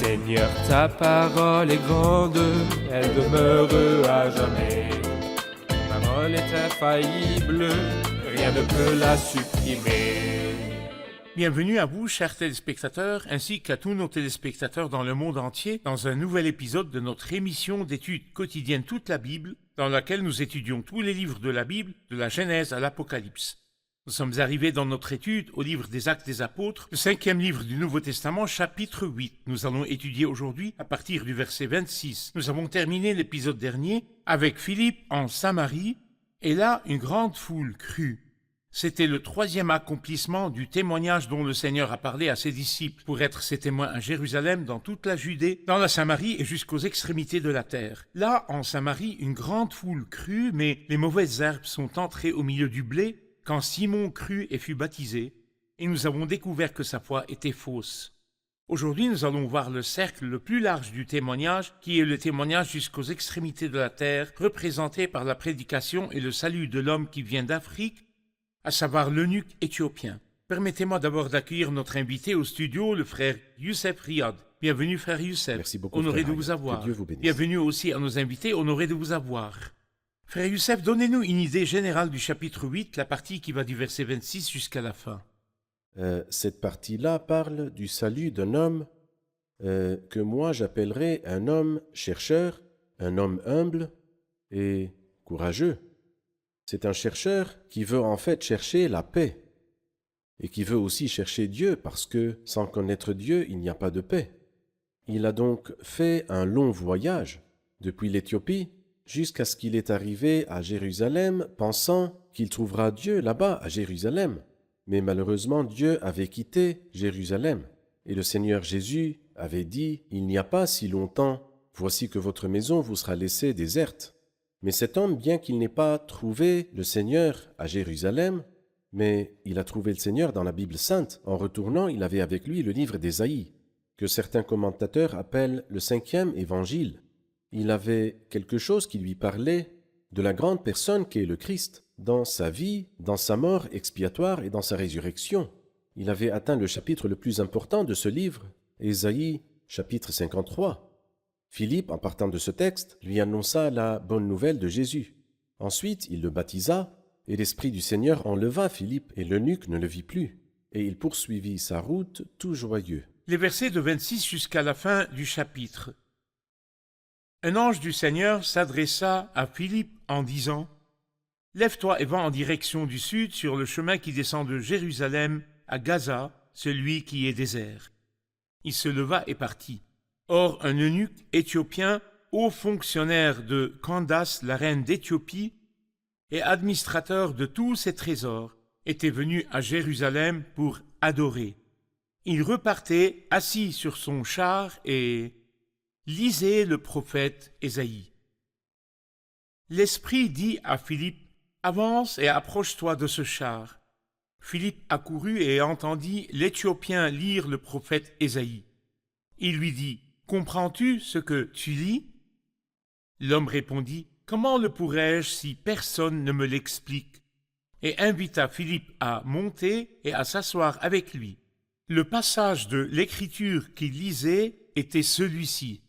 Seigneur, ta parole est grande, elle demeure à jamais. Ta parole est infaillible, rien ne peut la supprimer. Bienvenue à vous, chers téléspectateurs, ainsi qu'à tous nos téléspectateurs dans le monde entier, dans un nouvel épisode de notre émission d'études quotidiennes Toute la Bible, dans laquelle nous étudions tous les livres de la Bible, de la Genèse à l'Apocalypse. Nous sommes arrivés dans notre étude au livre des Actes des Apôtres, le 5e livre du Nouveau Testament, chapitre 8. Nous allons étudier aujourd'hui à partir du verset 26. Nous avons terminé l'épisode dernier avec Philippe en Samarie, et là, une grande foule crut. C'était le 3e accomplissement du témoignage dont le Seigneur a parlé à ses disciples pour être ses témoins à Jérusalem, dans toute la Judée, dans la Samarie et jusqu'aux extrémités de la terre. Là, en Samarie, une grande foule crut, mais les mauvaises herbes sont entrées au milieu du blé quand Simon crut et fut baptisé, et nous avons découvert que sa foi était fausse. Aujourd'hui, nous allons voir le cercle le plus large du témoignage, qui est le témoignage jusqu'aux extrémités de la terre, représenté par la prédication et le salut de l'homme qui vient d'Afrique, à savoir l'eunuque éthiopien. Permettez-moi d'abord d'accueillir notre invité au studio, le frère Youssef Riyad. Bienvenue, frère Youssef. Merci beaucoup, honoré frère de vous avoir. Que Dieu vous bénisse. Bienvenue aussi à nos invités, honoré de vous avoir. Frère Youssef, donnez-nous une idée générale du chapitre 8, la partie qui va du verset 26 jusqu'à la fin. Cette partie-là parle du salut d'un homme que moi j'appellerais un homme chercheur, un homme humble et courageux. C'est un chercheur qui veut en fait chercher la paix et qui veut aussi chercher Dieu parce que sans connaître Dieu, il n'y a pas de paix. Il a donc fait un long voyage depuis l'Éthiopie jusqu'à ce qu'il est arrivé à Jérusalem, pensant qu'il trouvera Dieu là-bas à Jérusalem. Mais malheureusement, Dieu avait quitté Jérusalem. Et le Seigneur Jésus avait dit, « Il n'y a pas si longtemps, voici que votre maison vous sera laissée déserte. » Mais cet homme, bien qu'il n'ait pas trouvé le Seigneur à Jérusalem, mais il a trouvé le Seigneur dans la Bible sainte. En retournant, il avait avec lui le livre d'Ésaïe, que certains commentateurs appellent le 5e évangile. Il avait quelque chose qui lui parlait de la grande personne qu'est le Christ, dans sa vie, dans sa mort expiatoire et dans sa résurrection. Il avait atteint le chapitre le plus important de ce livre, Ésaïe, chapitre 53. Philippe, en partant de ce texte, lui annonça la bonne nouvelle de Jésus. Ensuite, il le baptisa, et l'Esprit du Seigneur enleva Philippe, et l'eunuque ne le vit plus. Et il poursuivit sa route tout joyeux. Les versets de 26 jusqu'à la fin du chapitre. Un ange du Seigneur s'adressa à Philippe en disant « Lève-toi et va en direction du sud sur le chemin qui descend de Jérusalem à Gaza, celui qui est désert. » Il se leva et partit. Or, un eunuque éthiopien, haut fonctionnaire de Candace, la reine d'Éthiopie, et administrateur de tous ses trésors, était venu à Jérusalem pour adorer. Il repartait assis sur son char et lisait le prophète Ésaïe. L'Esprit dit à Philippe, « Avance et approche-toi de ce char. » Philippe accourut et entendit l'Éthiopien lire le prophète Ésaïe. Il lui dit, « Comprends-tu ce que tu lis ?» L'homme répondit, « Comment le pourrais-je si personne ne me l'explique ?» et invita Philippe à monter et à s'asseoir avec lui. Le passage de l'Écriture qu'il lisait était celui-ci.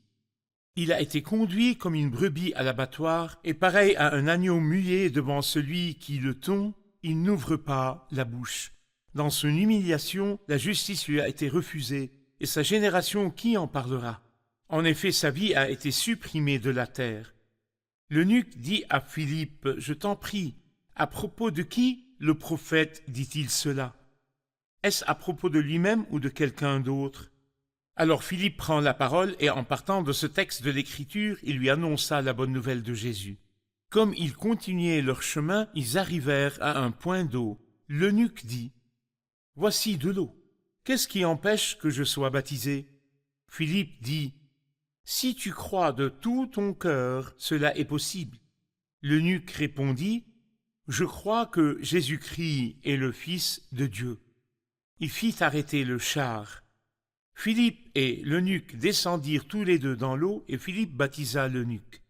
Il a été conduit comme une brebis à l'abattoir, et pareil à un agneau muet devant celui qui le tond, il n'ouvre pas la bouche. Dans son humiliation, la justice lui a été refusée, et sa génération, qui en parlera? En effet, sa vie a été supprimée de la terre. L'eunuque dit à Philippe, « Je t'en prie, à propos de qui le prophète dit-il cela? Est-ce à propos de lui-même ou de quelqu'un d'autre ?» Alors Philippe prend la parole et en partant de ce texte de l'Écriture, il lui annonça la bonne nouvelle de Jésus. Comme ils continuaient leur chemin, ils arrivèrent à un point d'eau. L'eunuque dit, « Voici de l'eau. Qu'est-ce qui empêche que je sois baptisé ?» Philippe dit, « Si tu crois de tout ton cœur, cela est possible. » L'eunuque répondit, « Je crois que Jésus-Christ est le Fils de Dieu. » Il fit arrêter le char. Philippe et l'eunuque descendirent tous les deux dans l'eau, et Philippe baptisa l'eunuque.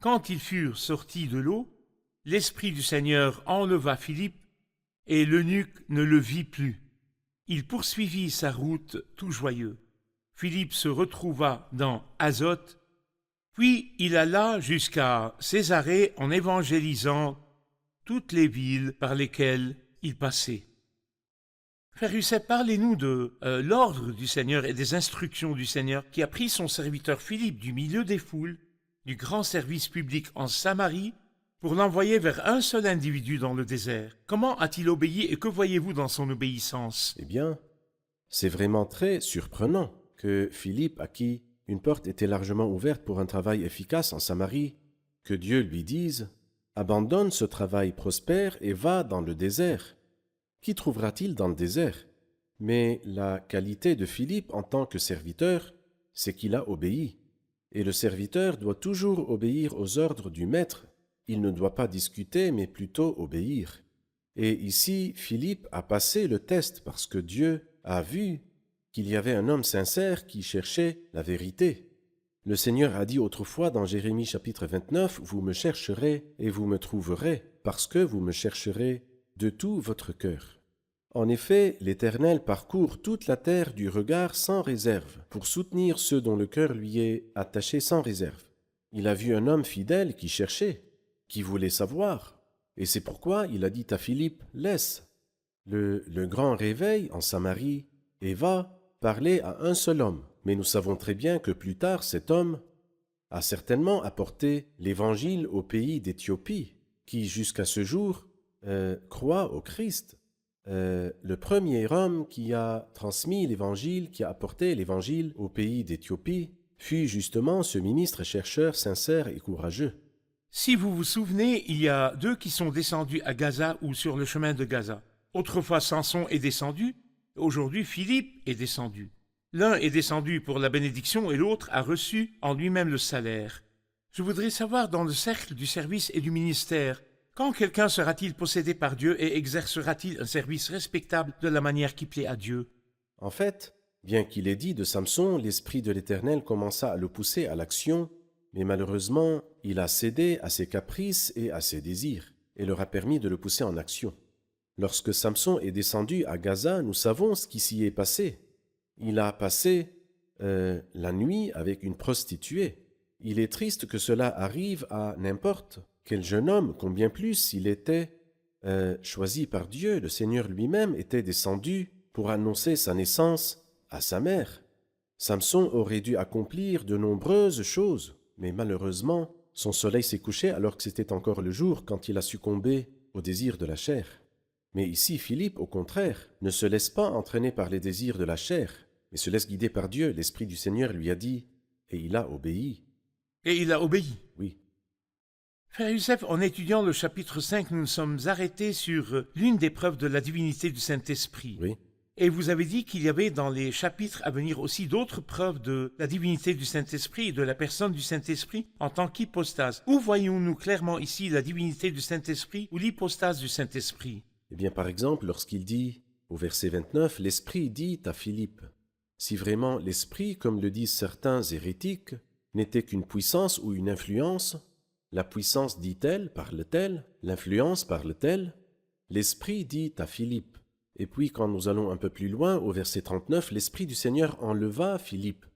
Quand ils furent sortis de l'eau, l'Esprit du Seigneur enleva Philippe, et l'eunuque ne le vit plus. Il poursuivit sa route tout joyeux. Philippe se retrouva dans Azote, puis il alla jusqu'à Césarée en évangélisant toutes les villes par lesquelles il passait. Frère Youssef, parlez-nous de l'ordre du Seigneur et des instructions du Seigneur qui a pris son serviteur Philippe du milieu des foules, du grand service public en Samarie, pour l'envoyer vers un seul individu dans le désert. Comment a-t-il obéi et que voyez-vous dans son obéissance? Eh bien, c'est vraiment très surprenant que Philippe, à qui une porte était largement ouverte pour un travail efficace en Samarie, que Dieu lui dise « Abandonne ce travail prospère et va dans le désert ». Qui trouvera-t-il dans le désert? Mais la qualité de Philippe en tant que serviteur, c'est qu'il a obéi. Et le serviteur doit toujours obéir aux ordres du maître. Il ne doit pas discuter, mais plutôt obéir. Et ici, Philippe a passé le test parce que Dieu a vu qu'il y avait un homme sincère qui cherchait la vérité. Le Seigneur a dit autrefois dans Jérémie chapitre 29, « Vous me chercherez et vous me trouverez, parce que vous me chercherez de tout votre cœur. » En effet, l'Éternel parcourt toute la terre du regard sans réserve, pour soutenir ceux dont le cœur lui est attaché sans réserve. Il a vu un homme fidèle qui cherchait, qui voulait savoir, et c'est pourquoi il a dit à Philippe, « Laisse le grand réveil en Samarie et va parler à un seul homme. » Mais nous savons très bien que plus tard, cet homme a certainement apporté l'Évangile au pays d'Éthiopie, qui jusqu'à ce jour croit au Christ. Le premier homme qui a transmis l'Évangile, qui a apporté l'Évangile au pays d'Éthiopie, fut justement ce ministre chercheur sincère et courageux. Si vous vous souvenez, il y a deux qui sont descendus à Gaza ou sur le chemin de Gaza. Autrefois, Samson est descendu, aujourd'hui, Philippe est descendu. L'un est descendu pour la bénédiction et l'autre a reçu en lui-même le salaire. Je voudrais savoir, dans le cercle du service et du ministère, quand quelqu'un sera-t-il possédé par Dieu et exercera-t-il un service respectable de la manière qui plaît à Dieu? En fait, bien qu'il ait dit de Samson, l'Esprit de l'Éternel commença à le pousser à l'action, mais malheureusement, il a cédé à ses caprices et à ses désirs, et leur a permis de le pousser en action. Lorsque Samson est descendu à Gaza, nous savons ce qui s'y est passé. Il a passé la nuit avec une prostituée. Il est triste que cela arrive à n'importe quel jeune homme, combien plus s'il était choisi par Dieu. Le Seigneur lui-même était descendu pour annoncer sa naissance à sa mère. Samson aurait dû accomplir de nombreuses choses, mais malheureusement, son soleil s'est couché alors que c'était encore le jour quand il a succombé au désir de la chair. Mais ici, Philippe, au contraire, ne se laisse pas entraîner par les désirs de la chair, mais se laisse guider par Dieu. L'Esprit du Seigneur lui a dit, et il a obéi. Et il a obéi. Oui. Frère Youssef, en étudiant le chapitre 5, nous nous sommes arrêtés sur l'une des preuves de la divinité du Saint-Esprit. Oui. Et vous avez dit qu'il y avait dans les chapitres à venir aussi d'autres preuves de la divinité du Saint-Esprit et de la personne du Saint-Esprit en tant qu'hypostase. Où voyons-nous clairement ici la divinité du Saint-Esprit ou l'hypostase du Saint-Esprit? Eh bien, par exemple, lorsqu'il dit, au verset 29, « L'Esprit dit à Philippe », si vraiment l'Esprit, comme le disent certains hérétiques, n'était qu'une puissance ou une influence, la puissance dit-elle, parle-t-elle, l'influence parle-t-elle, l'Esprit dit à Philippe. Et puis, quand nous allons un peu plus loin, au verset 39, l'Esprit du Seigneur enleva Philippe.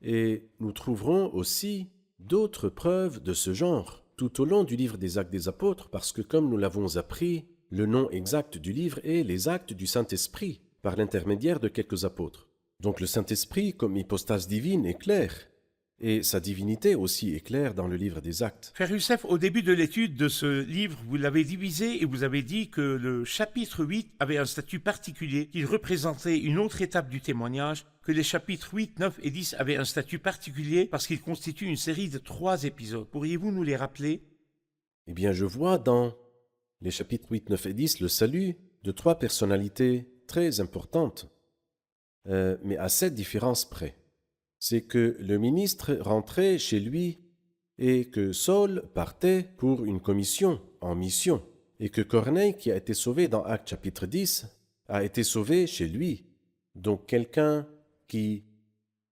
Et nous trouverons aussi d'autres preuves de ce genre tout au long du livre des Actes des Apôtres, parce que comme nous l'avons appris, le nom exact du livre est les Actes du Saint-Esprit, par l'intermédiaire de quelques apôtres. Donc le Saint-Esprit, comme hypostase divine, est clair, et sa divinité aussi est claire dans le livre des Actes. Frère Youssef, au début de l'étude de ce livre, vous l'avez divisé et vous avez dit que le chapitre 8 avait un statut particulier, qu'il représentait une autre étape du témoignage, que les chapitres 8, 9 et 10 avaient un statut particulier parce qu'ils constituent une série de 3 épisodes. Pourriez-vous nous les rappeler? Eh bien, je vois dans les chapitres 8, 9 et 10 le salut de 3 personnalités très importantes, mais à cette différence près. C'est que le ministre rentrait chez lui et que Saul partait pour une commission, en mission, et que Corneille, qui a été sauvé dans Actes chapitre 10, a été sauvé chez lui. Donc quelqu'un qui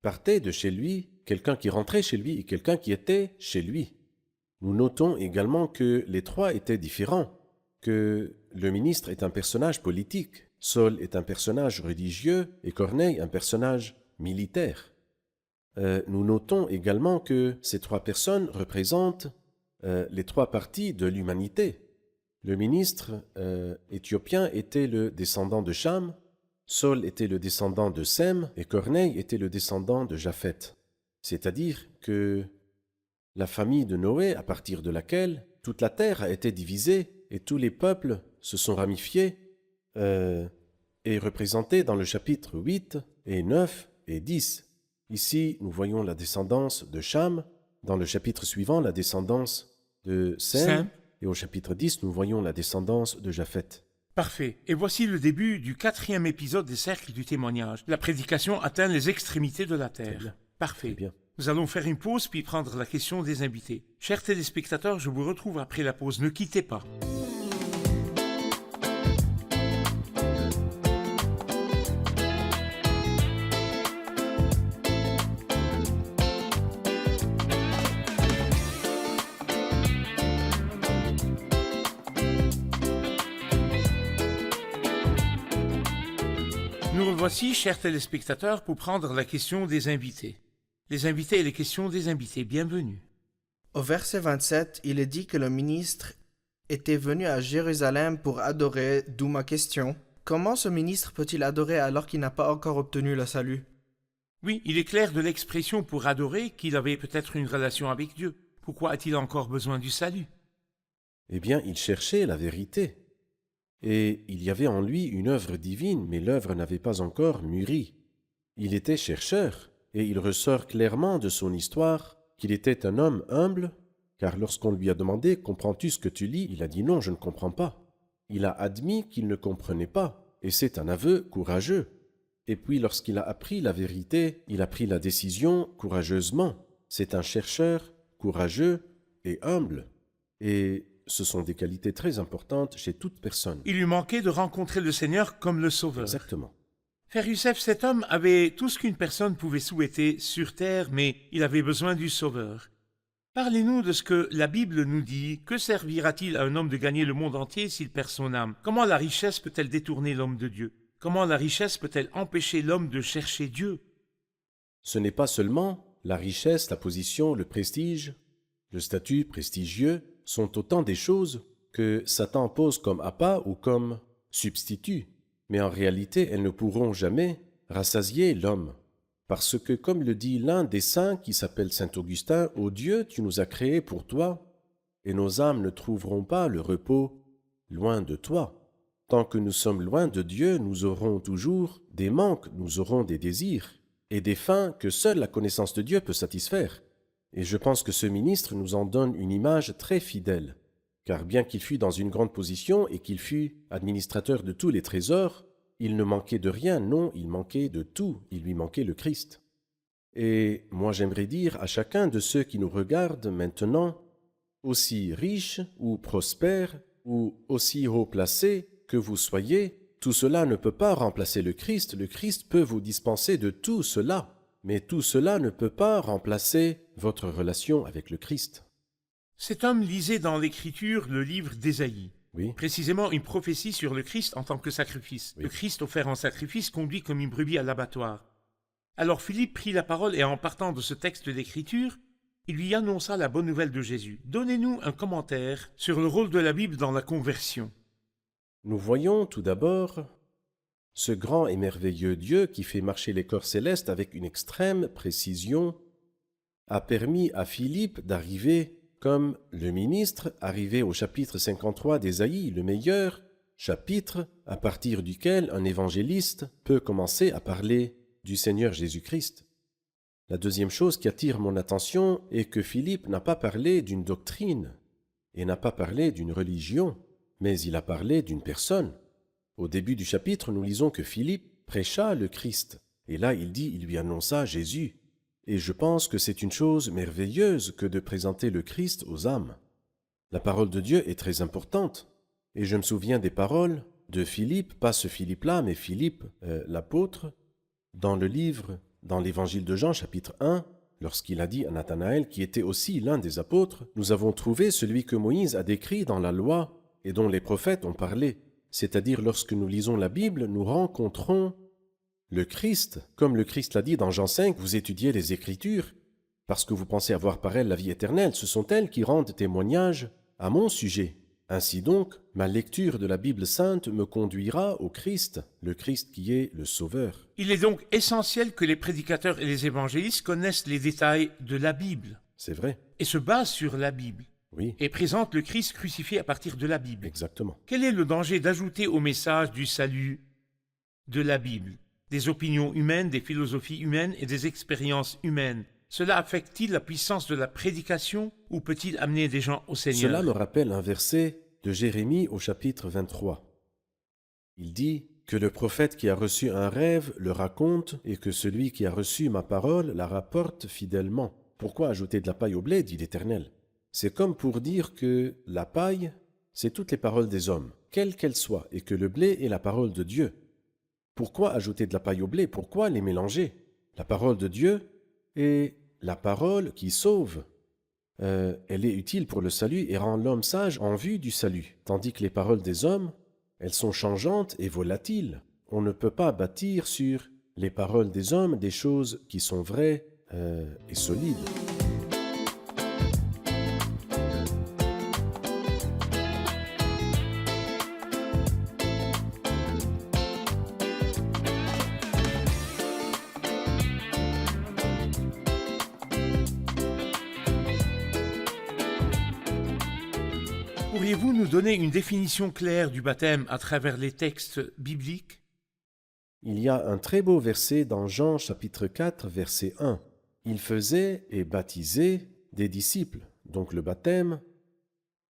partait de chez lui, quelqu'un qui rentrait chez lui et quelqu'un qui était chez lui. Nous notons également que les 3 étaient différents, que le ministre est un personnage politique, Saul est un personnage religieux et Corneille un personnage militaire. Nous notons également que ces trois personnes représentent les trois parties de l'humanité. Le ministre éthiopien était le descendant de Cham, Saul était le descendant de Sem et Corneille était le descendant de Japheth. C'est-à-dire que la famille de Noé, à partir de laquelle toute la terre a été divisée et tous les peuples se sont ramifiés, est représentée dans le chapitre 8 et 9 et 10. Ici, nous voyons la descendance de Cham, dans le chapitre suivant, la descendance de Sem, et au chapitre 10, nous voyons la descendance de Japheth. Parfait. Et voici le début du 4e épisode des cercles du témoignage. La prédication atteint les extrémités de la terre. Parfait. Très bien. Nous allons faire une pause puis prendre la question des invités. Chers téléspectateurs, je vous retrouve après la pause. Ne quittez pas. Nous revoici, chers téléspectateurs, pour prendre la question des invités. Les invités et les questions des invités, bienvenue. Au verset 27, il est dit que le ministre était venu à Jérusalem pour adorer, d'où ma question. Comment ce ministre peut-il adorer alors qu'il n'a pas encore obtenu le salut? Oui, il est clair de l'expression pour adorer qu'il avait peut-être une relation avec Dieu. Pourquoi a-t-il encore besoin du salut? Eh bien, il cherchait la vérité. Et il y avait en lui une œuvre divine, mais l'œuvre n'avait pas encore mûri. Il était chercheur, et il ressort clairement de son histoire qu'il était un homme humble, car lorsqu'on lui a demandé « Comprends-tu ce que tu lis ?» il a dit « Non, je ne comprends pas ». Il a admis qu'il ne comprenait pas, et c'est un aveu courageux. Et puis lorsqu'il a appris la vérité, il a pris la décision courageusement. C'est un chercheur courageux et humble. Et ce sont des qualités très importantes chez toute personne. Il lui manquait de rencontrer le Seigneur comme le Sauveur. Exactement. Frère Youssef, cet homme avait tout ce qu'une personne pouvait souhaiter sur terre, mais il avait besoin du Sauveur. Parlez-nous de ce que la Bible nous dit. Que servira-t-il à un homme de gagner le monde entier s'il perd son âme? Comment la richesse peut-elle détourner l'homme de Dieu? Comment la richesse peut-elle empêcher l'homme de chercher Dieu? Ce n'est pas seulement la richesse, la position, le prestige, le statut prestigieux sont autant des choses que Satan pose comme appât ou comme substitut. Mais en réalité, elles ne pourront jamais rassasier l'homme. Parce que, comme le dit l'un des saints qui s'appelle saint Augustin, « Ô Dieu, tu nous as créés pour toi, et nos âmes ne trouveront pas le repos loin de toi. Tant que nous sommes loin de Dieu, nous aurons toujours des manques, nous aurons des désirs et des fins que seule la connaissance de Dieu peut satisfaire. » Et je pense que ce ministre nous en donne une image très fidèle, car bien qu'il fût dans une grande position et qu'il fût administrateur de tous les trésors, il ne manquait de rien, non, il manquait de tout, il lui manquait le Christ. Et moi j'aimerais dire à chacun de ceux qui nous regardent maintenant, aussi riches ou prospères ou aussi haut placés que vous soyez, tout cela ne peut pas remplacer le Christ peut vous dispenser de tout cela. Mais tout cela ne peut pas remplacer votre relation avec le Christ. Cet homme lisait dans l'Écriture le livre d'Ésaïe, Oui, précisément une prophétie sur le Christ en tant que sacrifice. Oui. Le Christ offert en sacrifice conduit comme une brebis à l'abattoir. Alors Philippe prit la parole et en partant de ce texte d'Écriture, il lui annonça la bonne nouvelle de Jésus. Donnez-nous un commentaire sur le rôle de la Bible dans la conversion. nous voyons tout d'abord ce grand et merveilleux Dieu qui fait marcher les corps célestes avec une extrême précision a permis à Philippe d'arriver comme le ministre arrivé au chapitre 53 d'Ésaïe, le meilleur chapitre à partir duquel un évangéliste peut commencer à parler du Seigneur Jésus-Christ. La deuxième chose qui attire mon attention est que Philippe n'a pas parlé d'une doctrine et n'a pas parlé d'une religion, mais il a parlé d'une personne. Au début du chapitre, nous lisons que Philippe prêcha le Christ. Et là, il lui annonça Jésus. Et je pense que c'est une chose merveilleuse que de présenter le Christ aux âmes. La parole de Dieu est très importante. Et je me souviens des paroles de Philippe, pas ce Philippe-là, mais Philippe, l'apôtre, dans l'évangile de Jean, chapitre 1, lorsqu'il a dit à Nathanaël, qui était aussi l'un des apôtres, « Nous avons trouvé celui que Moïse a décrit dans la loi et dont les prophètes ont parlé. » C'est-à-dire, lorsque nous lisons la Bible, nous rencontrons le Christ, comme le Christ l'a dit dans Jean 5, vous étudiez les Écritures, parce que vous pensez avoir par elles la vie éternelle, ce sont elles qui rendent témoignage à mon sujet. Ainsi donc, ma lecture de la Bible sainte me conduira au Christ, le Christ qui est le Sauveur. Il est donc essentiel que les prédicateurs et les évangélistes connaissent les détails de la Bible C'est vrai, et se basent sur la Bible oui, et présentent le Christ crucifié à partir de la Bible. exactement. Quel est le danger d'ajouter au message du salut de la Bible des opinions humaines, des philosophies humaines et des expériences humaines? Cela affecte-t-il la puissance de la prédication ou peut-il amener des gens au Seigneur? Cela me rappelle un verset de Jérémie au chapitre 23. Il dit que le prophète qui a reçu un rêve le raconte et que celui qui a reçu ma parole la rapporte fidèlement. Pourquoi ajouter de la paille au blé, dit l'Éternel? C'est comme pour dire que la paille, c'est toutes les paroles des hommes, quelles qu'elles soient, et que le blé est la parole de Dieu. Pourquoi ajouter de la paille au blé? Pourquoi les mélanger? La parole de Dieu est la parole qui sauve. Elle est utile pour le salut et rend l'homme sage en vue du salut, tandis que les paroles des hommes, elles sont changeantes et volatiles. On ne peut pas bâtir sur les paroles des hommes des choses qui sont vraies et solides. Pourriez-vous nous donner une définition claire du baptême à travers les textes bibliques? Il y a un très beau verset dans Jean chapitre 4, verset 1. Il faisait et baptisait des disciples. Donc le baptême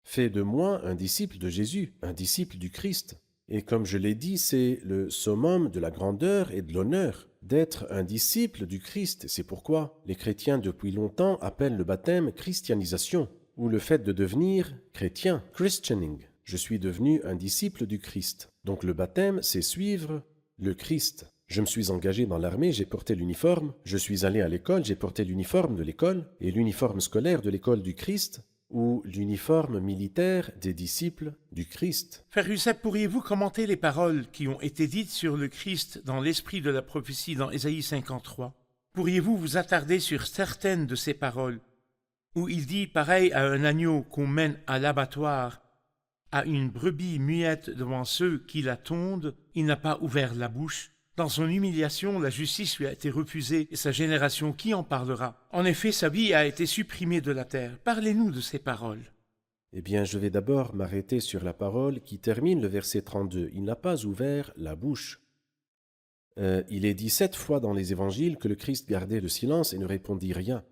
fait de moi un disciple de Jésus, un disciple du Christ. Et comme je l'ai dit, c'est le summum de la grandeur et de l'honneur d'être un disciple du Christ. C'est pourquoi les chrétiens depuis longtemps appellent le baptême christianisation, ou le fait de devenir chrétien, christianing. Je suis devenu un disciple du Christ. Donc le baptême, c'est suivre le Christ. Je me suis engagé dans l'armée, j'ai porté l'uniforme. Je suis allé à l'école, j'ai porté l'uniforme de l'école et l'uniforme scolaire de l'école du Christ ou l'uniforme militaire des disciples du Christ. Frère Youssef, pourriez-vous commenter les paroles qui ont été dites sur le Christ dans l'esprit de la prophétie dans Ésaïe 53? Pourriez-vous vous attarder sur certaines de ces paroles où il dit, pareil à un agneau qu'on mène à l'abattoir, à une brebis muette devant ceux qui la tondent, il n'a pas ouvert la bouche. Dans son humiliation, la justice lui a été refusée, et sa génération, qui en parlera? En effet, sa vie a été supprimée de la terre. Parlez-nous de ces paroles. Eh bien, je vais d'abord m'arrêter sur la parole qui termine le verset 32. Il n'a pas ouvert la bouche. Il est dit 7 fois dans les évangiles que le Christ gardait le silence et ne répondit rien.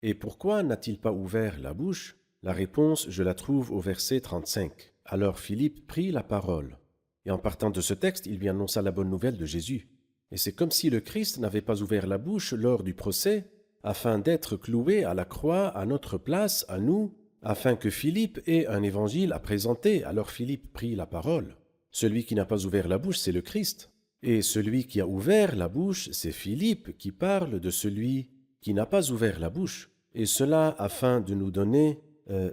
Et pourquoi n'a-t-il pas ouvert la bouche? La réponse, je la trouve au verset 35. Alors Philippe prit la parole. Et en partant de ce texte, il lui annonça la bonne nouvelle de Jésus. Et c'est comme si le Christ n'avait pas ouvert la bouche lors du procès, afin d'être cloué à la croix à notre place, à nous, afin que Philippe ait un évangile à présenter. Alors Philippe prit la parole. Celui qui n'a pas ouvert la bouche, c'est le Christ. Et celui qui a ouvert la bouche, c'est Philippe qui parle de celui qui n'a pas ouvert la bouche. Et cela afin de nous donner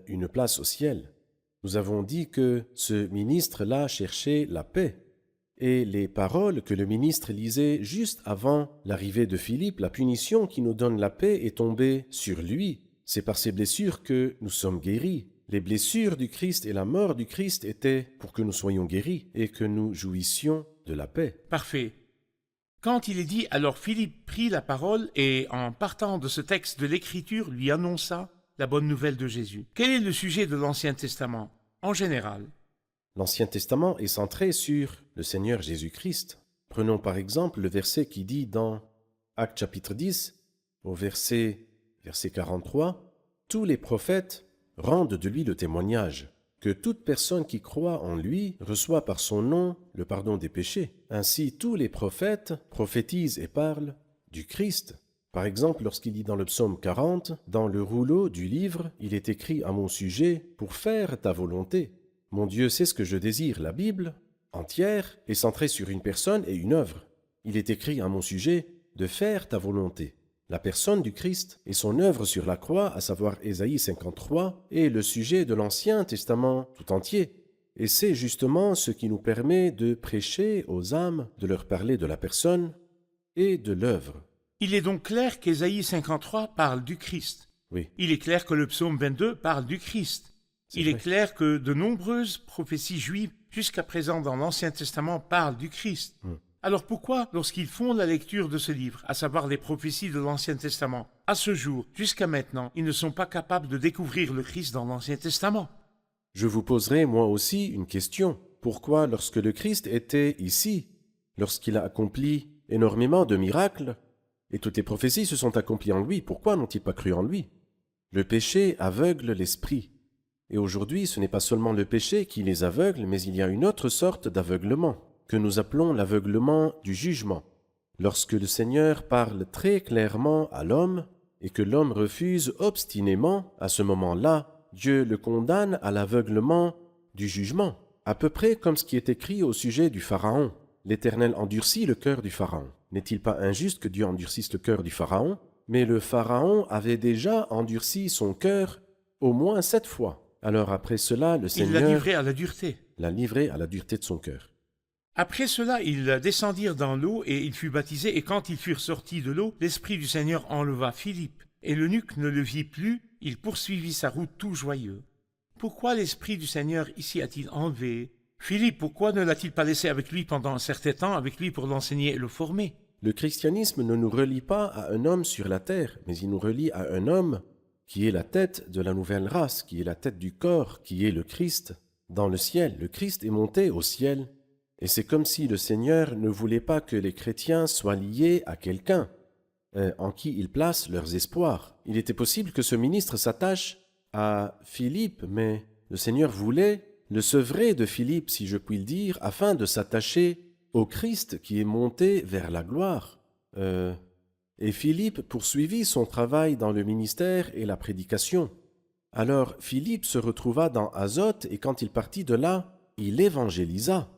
une place au ciel. Nous avons dit que ce ministre-là cherchait la paix. Et les paroles que le ministre lisait juste avant l'arrivée de Philippe, la punition qui nous donne la paix est tombée sur lui. C'est par ces blessures que nous sommes guéris. Les blessures du Christ et la mort du Christ étaient pour que nous soyons guéris et que nous jouissions de la paix. Parfait. Quand il est dit, alors Philippe prit la parole et, en partant de ce texte de l'Écriture, lui annonça la bonne nouvelle de Jésus. Quel est le sujet de l'Ancien Testament, en général? L'Ancien Testament est centré sur le Seigneur Jésus-Christ. Prenons par exemple le verset qui dit dans Actes chapitre 10, au verset 43, « Tous les prophètes rendent de lui le témoignage, que toute personne qui croit en lui reçoit par son nom le pardon des péchés. Ainsi tous les prophètes prophétisent et parlent du Christ. » Par exemple, lorsqu'il dit dans le psaume 40, « Dans le rouleau du livre, il est écrit à mon sujet pour faire ta volonté. » Mon Dieu sait ce que je désire. La Bible entière est centrée sur une personne et une œuvre. Il est écrit à mon sujet de faire ta volonté. La personne du Christ et son œuvre sur la croix, à savoir Ésaïe 53, est le sujet de l'Ancien Testament tout entier. Et c'est justement ce qui nous permet de prêcher aux âmes, de leur parler de la personne et de l'œuvre. Il est donc clair qu'Ésaïe 53 parle du Christ. Oui, Il est clair que le psaume 22 parle du Christ. Il est vrai. clair que de nombreuses prophéties juives jusqu'à présent dans l'Ancien Testament parlent du Christ. Alors pourquoi, lorsqu'ils font la lecture de ce livre, à savoir les prophéties de l'Ancien Testament, à ce jour, jusqu'à maintenant, ils ne sont pas capables de découvrir le Christ dans l'Ancien Testament? Je vous poserai moi aussi une question. Pourquoi, lorsque le Christ était ici, lorsqu'il a accompli énormément de miracles, et toutes les prophéties se sont accomplies en lui, pourquoi n'ont-ils pas cru en lui? Le péché aveugle l'esprit. Et aujourd'hui, ce n'est pas seulement le péché qui les aveugle, mais il y a une autre sorte d'aveuglement, que nous appelons l'aveuglement du jugement. Lorsque le Seigneur parle très clairement à l'homme, et que l'homme refuse obstinément, à ce moment-là, Dieu le condamne à l'aveuglement du jugement, à peu près comme ce qui est écrit au sujet du Pharaon. L'Éternel endurcit le cœur du Pharaon. N'est-il pas injuste que Dieu endurcisse le cœur du Pharaon? Mais le Pharaon avait déjà endurci son cœur au moins 7 fois. Alors après cela, le Il l'a Seigneur livré à la dureté. l'a livré à la dureté de son cœur. Après cela, ils descendirent dans l'eau et il fut baptisé, et quand ils furent sortis de l'eau, l'Esprit du Seigneur enleva Philippe. Et l'eunuque ne le vit plus, il poursuivit sa route tout joyeux. Pourquoi l'Esprit du Seigneur ici a-t-il enlevé Philippe? Pourquoi ne l'a-t-il pas laissé avec lui pendant un certain temps, avec lui pour l'enseigner et le former? Le christianisme ne nous relie pas à un homme sur la terre, mais il nous relie à un homme qui est la tête de la nouvelle race, qui est la tête du corps, qui est le Christ dans le ciel. Le Christ est monté au ciel, et c'est comme si le Seigneur ne voulait pas que les chrétiens soient liés à quelqu'un en qui ils placent leurs espoirs. Il était possible que ce ministre s'attache à Philippe, mais le Seigneur voulait le sevrer de Philippe, si je puis le dire, afin de s'attacher au Christ qui est monté vers la gloire. Et Philippe poursuivit son travail dans le ministère et la prédication. Alors Philippe se retrouva dans Azote, et quand il partit de là, il évangélisa.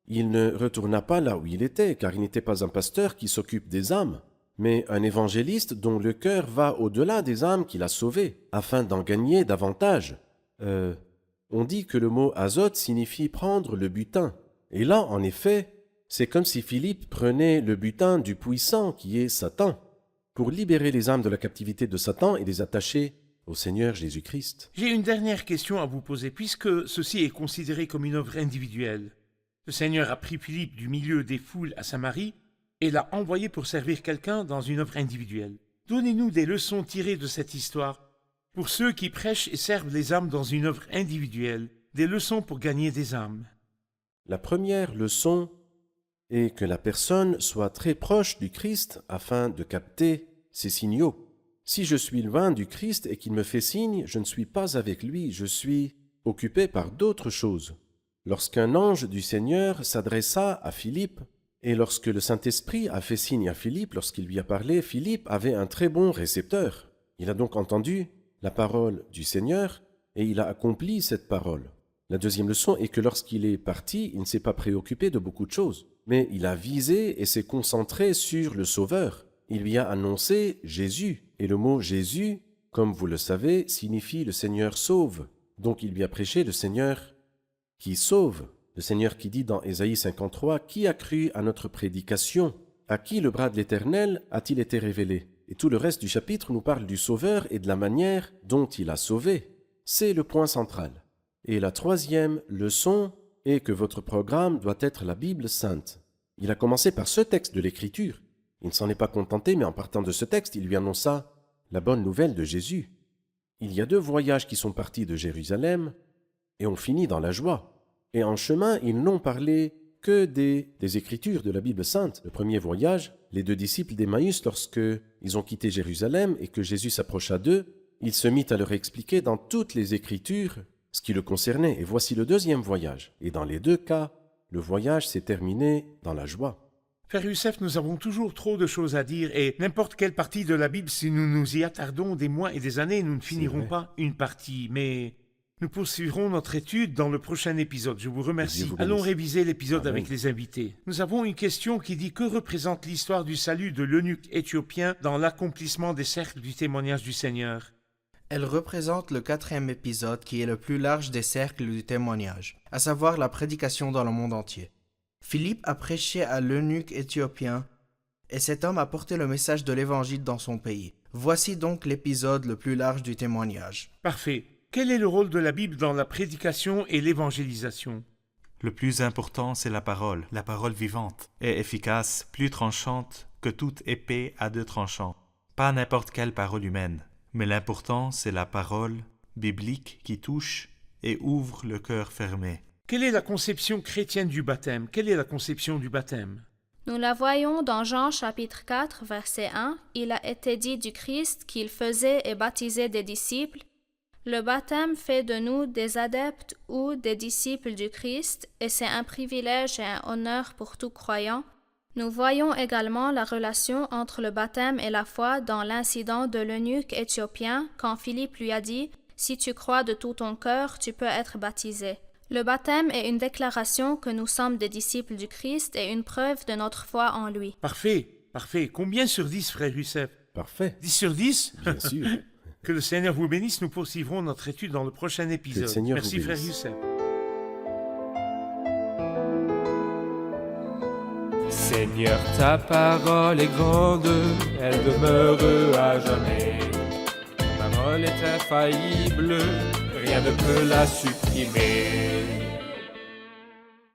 Il ne retourna pas là où il était, car il n'était pas un pasteur qui s'occupe des âmes, mais un évangéliste dont le cœur va au-delà des âmes qu'il a sauvées, afin d'en gagner davantage. On dit que le mot Azote signifie prendre le butin. Et là, en effet, c'est comme si Philippe prenait le butin du puissant qui est Satan, pour libérer les âmes de la captivité de Satan et les attacher au Seigneur Jésus-Christ. J'ai une dernière question à vous poser, puisque ceci est considéré comme une œuvre individuelle. Le Seigneur a pris Philippe du milieu des foules à Samarie et l'a envoyé pour servir quelqu'un dans une œuvre individuelle. Donnez-nous des leçons tirées de cette histoire pour ceux qui prêchent et servent les âmes dans une œuvre individuelle, des leçons pour gagner des âmes. La première leçon est que la personne soit très proche du Christ afin de capter ses signaux. Si je suis loin du Christ et qu'il me fait signe, je ne suis pas avec lui, je suis occupé par d'autres choses. Lorsqu'un ange du Seigneur s'adressa à Philippe, et lorsque le Saint-Esprit a fait signe à Philippe, lorsqu'il lui a parlé, Philippe avait un très bon récepteur. Il a donc entendu la parole du Seigneur et il a accompli cette parole. La deuxième leçon est que lorsqu'il est parti, il ne s'est pas préoccupé de beaucoup de choses, mais il a visé et s'est concentré sur le Sauveur. Il lui a annoncé Jésus, et le mot Jésus, comme vous le savez, signifie le Seigneur sauve. Donc il lui a prêché le Seigneur qui sauve, le Seigneur qui dit dans Ésaïe 53, « Qui a cru à notre prédication? À qui le bras de l'Éternel a-t-il été révélé ?» Et tout le reste du chapitre nous parle du Sauveur et de la manière dont il a sauvé. C'est le point central. Et la troisième leçon est que votre programme doit être la Bible sainte. Il a commencé par ce texte de l'Écriture. Il ne s'en est pas contenté, mais en partant de ce texte, il lui annonça la bonne nouvelle de Jésus. Il y a 2 voyages qui sont partis de Jérusalem et ont fini dans la joie. Et en chemin, ils n'ont parlé que des Écritures de la Bible sainte. Le premier voyage, les 2 disciples d'Emmaüs, lorsque ils ont quitté Jérusalem et que Jésus s'approcha d'eux, il se mit à leur expliquer dans toutes les Écritures ce qui le concernait. Et voici le deuxième voyage. Et dans les 2 cas, le voyage s'est terminé dans la joie. Frère Youssef, nous avons toujours trop de choses à dire et n'importe quelle partie de la Bible, si nous nous y attardons des mois et des années, nous ne finirons pas une partie. Mais nous poursuivrons notre étude dans le prochain épisode. Je vous remercie. Dieu vous Allons bénisse. réviser l'épisode Amen. avec les invités. Nous avons une question qui dit: que représente l'histoire du salut de l'eunuque éthiopien dans l'accomplissement des cercles du témoignage du Seigneur? Elle représente le 4e épisode qui est le plus large des cercles du témoignage, à savoir la prédication dans le monde entier. Philippe a prêché à l'eunuque éthiopien et cet homme a porté le message de l'Évangile dans son pays. Voici donc l'épisode le plus large du témoignage. Parfait. Quel est le rôle de la Bible dans la prédication et l'évangélisation? Le plus important, c'est la parole vivante et efficace, plus tranchante que toute épée à deux tranchants. Pas n'importe quelle parole humaine, mais l'important, c'est la parole biblique qui touche et ouvre le cœur fermé. Quelle est la conception chrétienne du baptême? Quelle est la conception du baptême? Nous la voyons dans Jean chapitre 4, verset 1. Il a été dit du Christ qu'il faisait et baptisait des disciples. Le baptême fait de nous des adeptes ou des disciples du Christ et c'est un privilège et un honneur pour tout croyant. Nous voyons également la relation entre le baptême et la foi dans l'incident de l'eunuque éthiopien quand Philippe lui a dit « Si tu crois de tout ton cœur, tu peux être baptisé ». Le baptême est une déclaration que nous sommes des disciples du Christ et une preuve de notre foi en lui. Parfait, parfait. Combien sur 10, frère Youssef? Parfait, 10 sur 10? bien sûr. Que le Seigneur vous bénisse. Nous poursuivrons notre étude dans le prochain épisode. Seigneur Merci, vous frère bénisse. Youssef. Seigneur, ta parole est grande, elle demeure à jamais. Ta parole est infaillible, rien ne peut la supprimer.